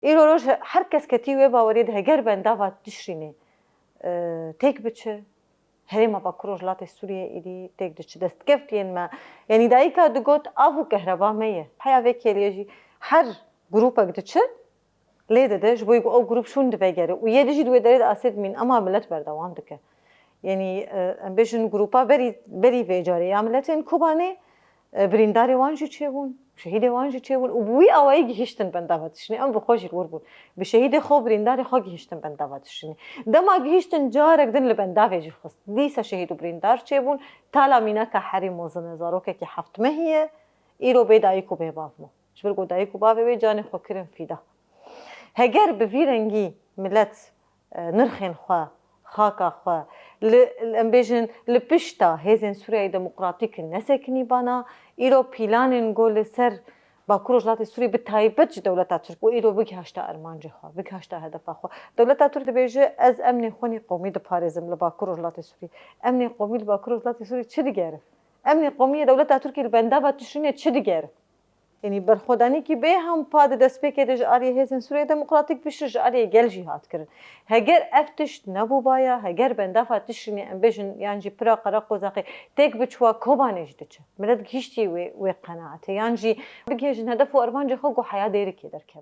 ایرو روش هر کس کتی و باورید هگر بنده و تشرینه تک بچه هریم با کروجلات سوریه ایدی تک دچ دست کفتین ما یعنی دایی که دگوت آبو کهربا میه پیا وکیلیجی هر گروپ اگدچه لیده دش بوی او گروپ شون دبیگره و یه دیجی دوی دارید اسید مین اما ملت بردوام دکه یعنی بیشتر گروپا بری ویجاری یا ملت این کوبانه برینداری وانجی چه بون شهید وانجی چه بون و بوی آوایی گیشتن بنداوتشنی ام بخوشی الور بون به شهید خوب برینداری خوب گیشتن بنداوتشنی دما گیشتن جارک دن لبنداوی خست دیسا شهید و بریندار چه بون تالا مینا که حریم وزن زاروکه که هفت مهیه ایرو بیدایی کو بیبافمو شبر گودایی کو باوی بی جان خو کرم فیدا هگر بفیرنگی ملت نرخن خوا خاکا خوا لبیجن لپشتا هزین سوریه دموکراتیک نسکنی بانا ایرو پیلانن گل سر با کروجلات سوریه به تایبت دولت ترک و ایرو بگهشتا ارمانج خوا بگهشتا هدف خوا دولت ترک بیجه از امن خونی قومی د پارزم لبا کروجلات سوریه امن قومی لبا کروجلات سوریه چه دیگره امن قومی دولت ترک البنده و تشرینه چه دیگره یعنی برخودانی که به هم پاد دست بکرده جاری هزین سوریه دموکراتیک بشه جاری گل جهاد کرد. هگر افتش نبود بایا هگر بنده فاتشینی امبیشن یعنی پرا قرق وزاقی تک بچوا کوبانش دچه. ملت گیشتی و قناعت یعنی بگیجن هدف و ارمان جهاد گو حیا دیری که درکد.